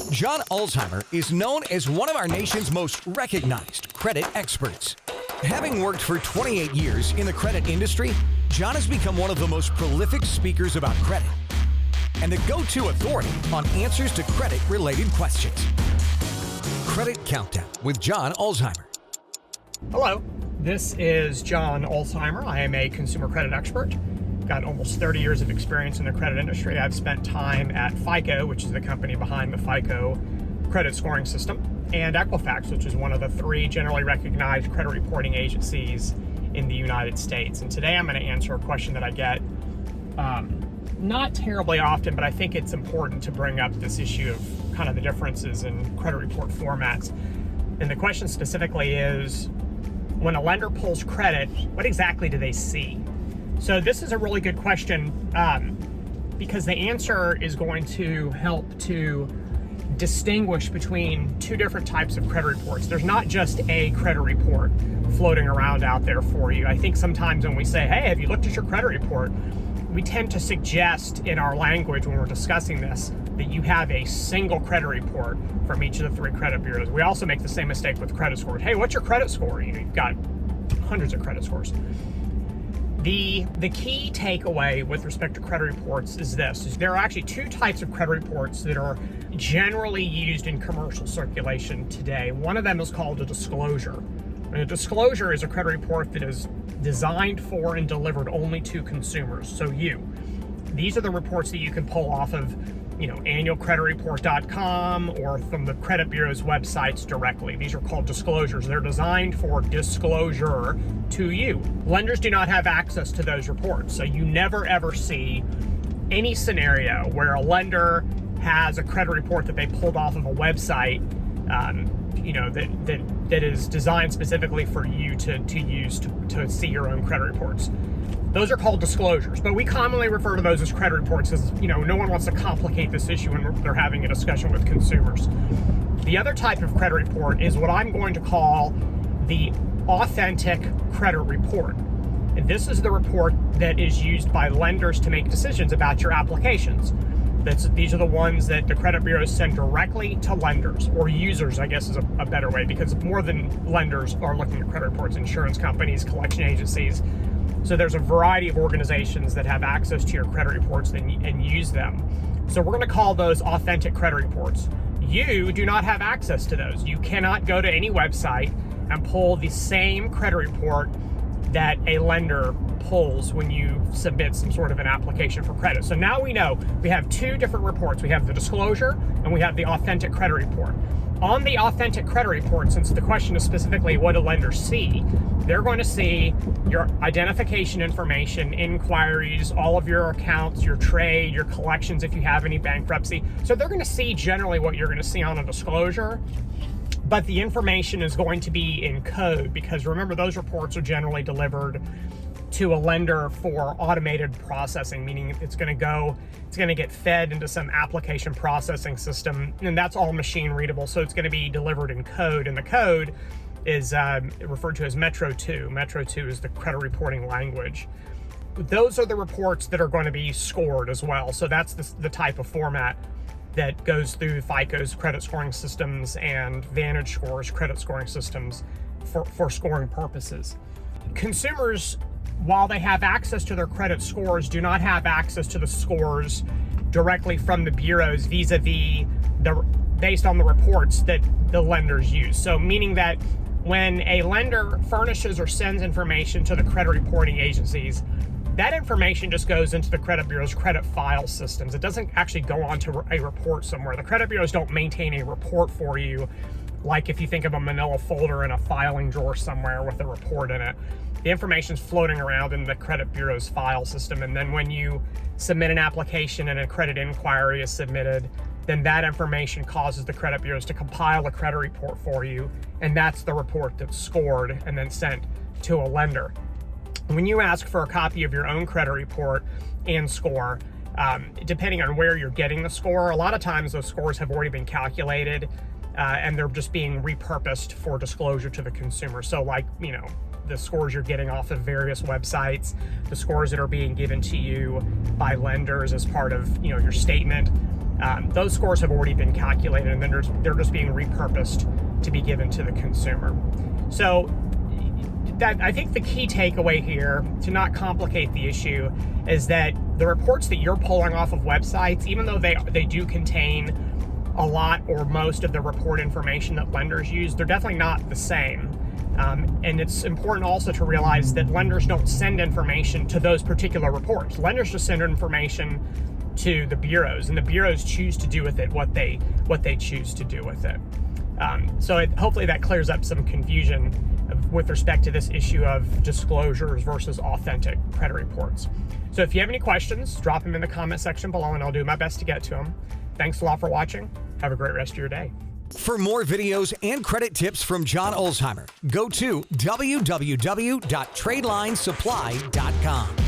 John Ulzheimer is known as one of our nation's most recognized credit experts. Having worked for 28 years in the credit industry, John has become one of the most prolific speakers about credit and the go-to authority on answers to credit-related questions. Credit Countdown with John Ulzheimer. Hello, this is John Ulzheimer. I am a consumer credit expert. Got almost 30 years of experience in the credit industry. I've spent time at FICO, which is the company behind the FICO credit scoring system, and Equifax, which is one of the three generally recognized credit reporting agencies in the United States. And today I'm going to answer a question that I get not terribly often, but I think it's important to bring up this issue of kind of the differences in credit report formats. And the question specifically is, when a lender pulls credit, what exactly do they see? So this is a really good question because the answer is going to help to distinguish between two different types of credit reports. There's not just a credit report floating around out there for you. I think sometimes when we say, hey, have you looked at your credit report? We tend to suggest in our language when we're discussing this that you have a single credit report from each of the three credit bureaus. We also make the same mistake with credit scores. Hey, what's your credit score? You've got hundreds of credit scores. The key takeaway with respect to credit reports is this, is there are actually two types of credit reports that are generally used in commercial circulation today. One of them is called a disclosure. And a disclosure is a credit report that is designed for and delivered only to consumers, so you. These are the reports that you can pull off of, annualcreditreport.com or from the credit bureau's websites directly. These are called disclosures. They're designed for disclosure to you. Lenders do not have access to those reports, so you never ever see any scenario where a lender has a credit report that they pulled off of a website that is designed specifically for you to use to see your own credit reports. Those are called disclosures, but we commonly refer to those as credit reports as, no one wants to complicate this issue when they're having a discussion with consumers. The other type of credit report is what I'm going to call the authentic credit report. And this is the report that is used by lenders to make decisions about your applications. These are the ones that the credit bureaus send directly to lenders, or users, I guess is a better way, because more than lenders are looking at credit reports, insurance companies, collection agencies. So there's a variety of organizations that have access to your credit reports and use them. So we're going to call those authentic credit reports. You do not have access to those. You cannot go to any website and pull the same credit report that a lender pulls when you submit some sort of an application for credit. So now we know we have two different reports. We have the disclosure and we have the authentic credit report. On the authentic credit report, since the question is specifically what do lenders see, they're going to see your identification information, inquiries, all of your accounts, your trade, your collections if you have any bankruptcy. So they're going to see generally what you're going to see on a disclosure, but the information is going to be in code because remember, those reports are generally delivered to a lender for automated processing, meaning it's going to get fed into some application processing system, and that's all machine readable. So it's going to be delivered in code, and the code is referred to as Metro 2. Metro 2 is the credit reporting language. Those are the reports that are going to be scored as well. So that's the type of format that goes through FICO's credit scoring systems and VantageScore's credit scoring systems for scoring purposes. Consumers, while they have access to their credit scores, do not have access to the scores directly from the bureaus vis-a-vis based on the reports that the lenders use. So meaning that when a lender furnishes or sends information to the credit reporting agencies, that information just goes into the credit bureau's credit file systems. It doesn't actually go onto a report somewhere. The credit bureaus don't maintain a report for you, like if you think of a manila folder in a filing drawer somewhere with a report in it. The information's floating around in the credit bureau's file system, and then when you submit an application and a credit inquiry is submitted, then that information causes the credit bureaus to compile a credit report for you, and that's the report that's scored and then sent to a lender. When you ask for a copy of your own credit report and score, depending on where you're getting the score, a lot of times those scores have already been calculated and they're just being repurposed for disclosure to the consumer. So the scores you're getting off of various websites, the scores that are being given to you by lenders as part of your statement. those scores have already been calculated, and then they're just being repurposed to be given to the consumer. So that, I think the key takeaway here, to not complicate the issue, is that the reports that you're pulling off of websites, even though they do contain a lot or most of the report information that lenders use, they're definitely not the same. And it's important also to realize that lenders don't send information to those particular reports. Lenders just send information to the bureaus, and the bureaus choose to do with it what they choose to do with it. Hopefully that clears up some confusion with respect to this issue of disclosures versus authentic credit reports. So if you have any questions, drop them in the comment section below, and I'll do my best to get to them. Thanks a lot for watching. Have a great rest of your day. For more videos and credit tips from John Ulzheimer, go to www.tradelinesupply.com.